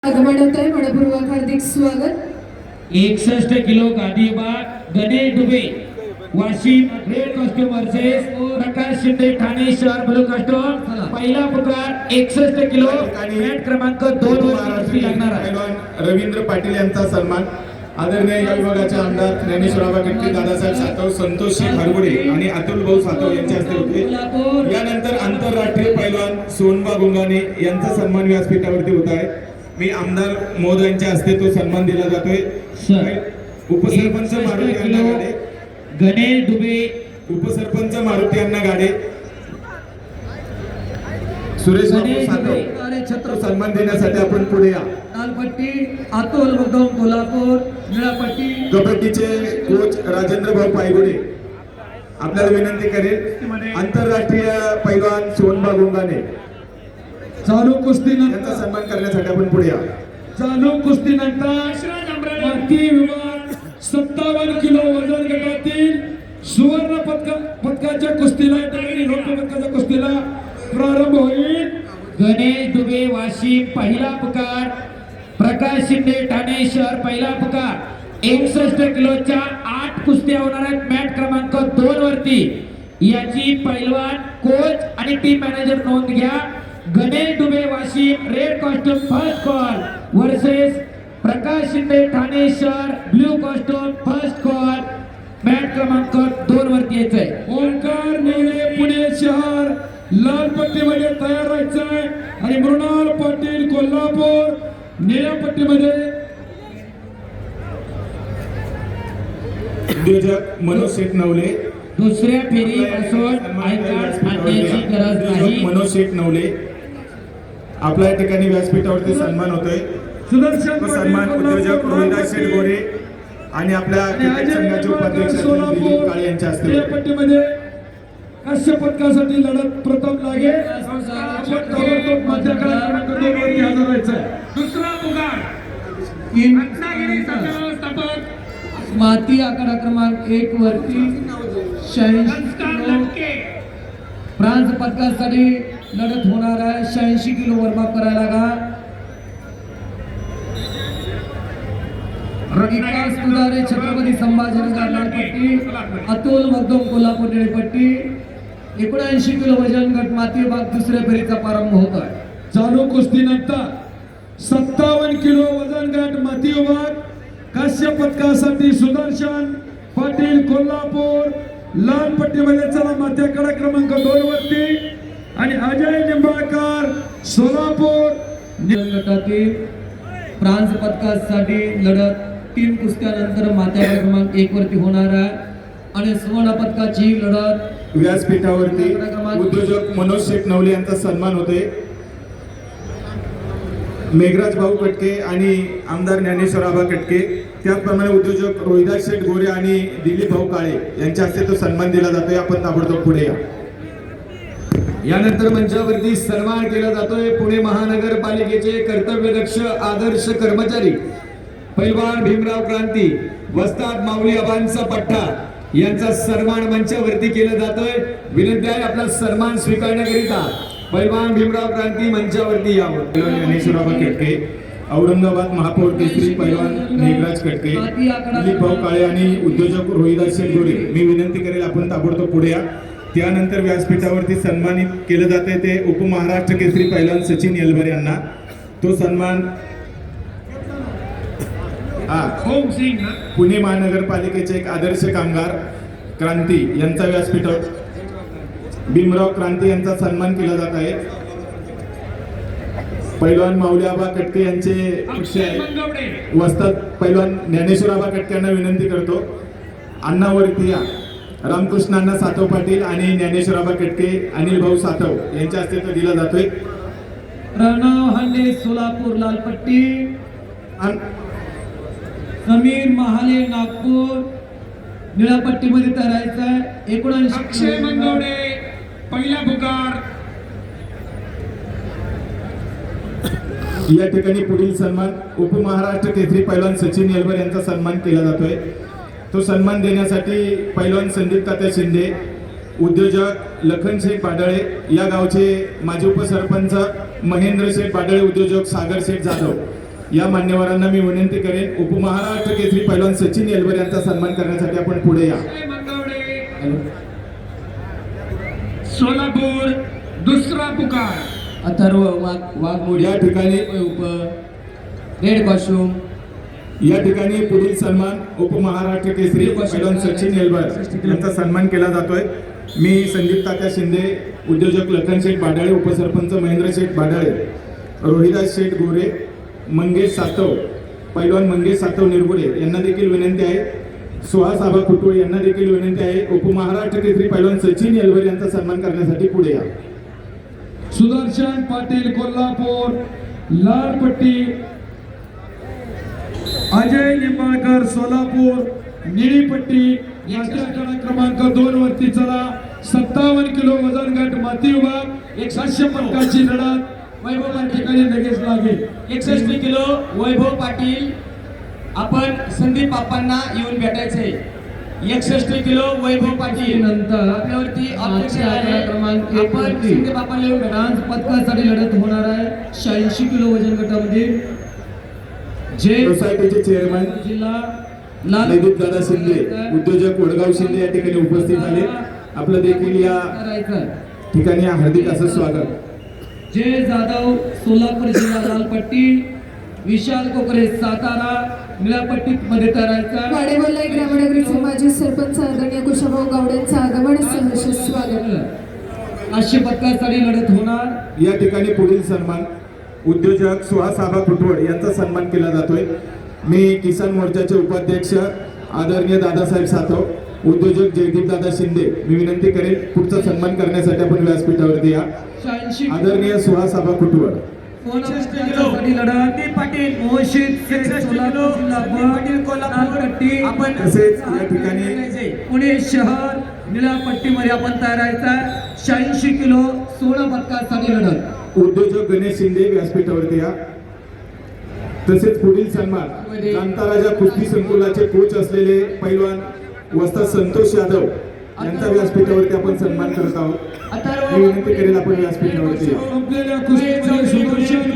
आगमनात आहे मनपूर्वक हार्दिक स्वागत. 61 kilo गादीबाग Ganesh Dube Washim red costume versus Prakash Shinde Thane शहर ब्लू कॉस्ट्यूम. पहिला पुकार 61 किलो मॅट क्रमांक 2 वर लागणार आहे. रवींद्र पाटील यांचा सन्मान. आदरणीय या विभागाचे आमदार ज्ञानेश्वरराव गटके, दादासाहेब सातव, संतोष हरगुडे आणि अतुल भाऊ सातव यांच्या हस्ते होते. यानंतर आंतरराष्ट्रीय पैलवान सोनबा गुंगाने यांचा सन्मान व्यासपीठावरती होत आहे. मी आमदार महोदयांच्या हस्ते तो सन्मान दिला जातोय. उपसरपंच मारुती यांना गाडे, गणेश डुबे, उपसरपंच मारुती यांना गाडे, सुरेश सातव सन्मान देण्यासाठी आपण पुढे या. लालपट्टी अतुल मुद्दम कोल्हापूर, निळापट्टी कबड्डीचे कोच राजेंद्र भाऊ पायगुडे आपल्याला विनंती करेल. आंतरराष्ट्रीय पैलवान सोनबा गुंगाने चालू कुस्तीनंतर यांचा सन्मान करण्यासाठी आपण पुढे या. चालू कुस्तीनंतर माती विभाग 57 किलो वजन गटातील सुवर्ण पदकाच्या कुस्तीला रौप्य पदकाच्या कुस्तीला प्रारंभ होईल. गणेश डुबे वाशिम पहिला पुकार, प्रकाश शिंदे ठाणे शहर पहिला पुकार. 61 किलोच्या 8 कुस्त्या होणार आहेत मॅट क्रमांक 2 वरती. याची पैलवान कोच आणि टीम मॅनेजर नोंद घ्या. Ganesh Dube Washim red costume first call versus Prakash Shinde Thane शहर blue costume first call. Mat क्रमांक 2 वरती यायचंय. ओंकार नेरे पुणे शहर लाल पट्टीमध्ये तयार राहायचंय आणि मृणाल पाटील कोल्हापूर निळ्या पट्टीमध्ये. उद्योजक मनोज शेठ नवले, दुसऱ्या फेरीपासून आयकार्ड आणण्याची गरज नाही. मनोज शेठ नवले आपल्या या ठिकाणी व्यासपीठावरती सन्मान होतोय. सुदर्शन सन्मान उद्योजक रोहिदास शेठ गोरे आणि आपल्या क्रिकेट संघाचे उपाध्यक्ष दिलीप काळे यांच्या हस्ते निळ्या होते. पट्टीमध्ये कश्य पदकासाठी लढत प्रथम लागे दुसरा पुकार रत्नागिरी व्यवस्थापक माती आकडा क्रमांक 1 वरती 86 फ्रान्स पदकासाठी लढत होणार आहे. 86 किलो वरमाप करायला लागा. विकास पुजारे छत्रपती संभाजीनगर लालपट्टी, अतुल मगदूम कोल्हापूर निळपट्टी. 79 किलो वजन गट माती विभाग दुसऱ्या फेरीचा प्रारंभ होत आहे. चालू कुस्तीनंतर 57 किलो वजन गट माती विभाग काश्य पदकासाठी सुदर्शन पाटील कोल्हापूर लाल पट्टीमध्ये चला माथ्याकडा क्रमांक 2 वरती आणि अजय निंबाळकर सोलापूर गटातील फ्रान्स पदकासाठी लढत 3 कुस्त्यानंतर माथ्याकडा क्रमांक 1 वरती होणार आहे आणि सुवर्ण पदकाची लढत व्यासपीठावरती उद्योजक मनोज शेठ नवले यांचा सन्मान होते. मेघराज भाऊ कटके आणि आमदार ज्ञानेश्वरराव कटके, त्याचप्रमाणे उद्योजक रोहिदास शेठ गोरे आणि दिलीप भाऊ काळे यांच्या हस्ते तो सन्मान दिला जातोय. आपण ताबडतोब पुढे या. यानंतर मंचावरती सन्मान केला जातोय पुणे महानगरपालिकेचे कर्तव्यदक्ष आदर्श कर्मचारी पैलवान भीमराव क्रांती वस्ताद माऊली आबांचा पट्टा यांचा सन्मान मंचावरती केला जातोय. विनंती आहे आपला सन्मान स्वीकारण्याकरिता पैलवान भीमराव क्रांती मंचावरती यावं. ज्ञानेश्वरराव कटके, औरंगाबाद महापौर केसरी पैलवान मेघराज कटके, दिलीप भाऊ काळे आणि उद्योजक रोहिदास शेठ गोरे. मी विनंती करेल आपण ताबडतोब पुढे या. त्यानंतर व्यासपीठावरती सन्मानित केलं जाते ते उपमहाराष्ट्र केसरी पैलवान सचिन येलभर यांना. तो सन्मान पुणे महानगरपालिकेचे एक आदर्श कामगार क्रांती यांचा व्यासपीठावर भीमराव क्रांती यांचा सन्मान केला जात आहे. पैलवान माऊली आबा कटके यांचे वस्ताद पैलवान ज्ञानेश्वरराव कटके यांना विनंती करतो अण्णावरती या. रामकृष्णांना सातव पाटील आणि ज्ञानेश्वरराव कटके अनिल भाऊ सातव यांच्या हस्ते तो दिला जातोय. प्रणव हांडे सोलापूर लालपट्टी, समीर महाले नागपूर निळ्या पट्टीमध्ये तयारायचं आहे. 79 अक्षय मंगवडे पहिला पुकार. या ठिकाणी पुढील सन्मान उपमहाराष्ट्र केसरी पैलवान सचिन येलभर यांचा सन्मान केला जातोय. तो सन्मान देण्यासाठी पैलवान संदीप तात्या शिंदे, उद्योजक लखन शेठ बाडळे, या गावचे माजी उपसरपंच महेंद्र शेठ बाडळे, उद्योजक सागर शेठ जाधव या मान्यवरांना मी विनंती करेन उपमहाराष्ट्र केसरी पैलवान सचिन येलवर यांचा सन्मान करण्यासाठी आपण पुढे या. मंगवडे सोलापूर दुसरा पुकार अथर्व वाघमोडी या ठिकाणी रेड कॉस्ट्युम या ठिकाणी पुढील सन्मान उपमहाराष्ट्र केसरी पैलवान सचिन येलवर यांचा सन्मान केला जातोय. मी संदीप तात्या शिंदे, उद्योजक लखन शेठ बाडाळे, उपसरपंच महेंद्र शेठ बाडाळे, रोहिदास शेठ गोरे, मंगेश सातव, पैलवान मंगेश सातव निरगुडे यांना देखील विनंती आहे. सुहास आबा कुटुळे यांना देखील विनंती आहे उपमहाराष्ट्र केसरी पैलवान सचिन येलवर यांचा सन्मान करण्यासाठी पुढे या. सुदर्शन पाटील कोल्हापूर लाल पट्टी, अजय निंबाळकर सोलापूर निळी पट्टी, यात्रा क्रमांक 2 वरती चला. 57 किलो वजन गट माती विभाग 100 पदकाची लढत वैभव या ठिकाणी लगेच लागेल. 61 किलो वैभव पाटील, आपण संदीप बाप्पांना येऊन भेटायचंय. 61 किलो वैभव पाटील नंतर आपल्यावरती अपेक्षा आजच्या आहे. क्रमांक 1 आपण वरती संदीप बाप्पांना येऊन भेटा. डान्स पदकासाठी लढत होणार आहे. 86 किलो वजन गटामध्ये जे सोसायटीचे चेअरमन जिल्हा लाल नैदीप दादा शिंदे, उद्योजक वडगाव शिंदे या ठिकाणी उपस्थित झाले. आपलं देखील या करायचं. ठिकाणी हार्दिक असं स्वागत. जय जाधव सोलापूर जिल्हा लाल पट्टी, विशाल कोकरे सातारा निळ्या पट्टीत मध्ये करायचा. वाडेवल्लाई ग्रामनगरीचे माजी सरपंच आदरणीय कुशाभाऊ गावडेंचं आगमन सहर्ष स्वागत. 800 पदकासाठी लढत होणार. या ठिकाणी पुढील सन्मान उद्योजक सुहास आबा कुटवड यांचा सन्मान केला जातोय. मी किसान मोर्चाचे उपाध्यक्ष आदरणीय दादासाहेब सातव, उद्योजक जयदीप दादा शिंदे मी विनंती करेन पुढचा सन्मान करण्यासाठी आपण व्यासपीठावरती या. 86 आदरणीय सुहास आबा कुटवड. पदकासाठी लढत पाटील मोहित 61 किलो पाटील कोल्हापूर पट्टी आपण तसेच या ठिकाणी पुणे शहर निळ्या पट्टीमध्ये आपण तयारायचा. 86 किलो 16 पदकासाठी लढत. उद्योजक गणेश शिंदे व्यासपीठावरती या. तसेच पुढील सन्मान कांताराजा कुस्ती संकुलाचे कोच असलेले पैलवान वस्ताद संतोष यादव यांचा व्यासपीठावरती आपण सन्मान करत आहोत. मी विनंती करेल आपण व्यासपीठावरती या. संपलेल्या कुस्तीमध्ये सुदर्शन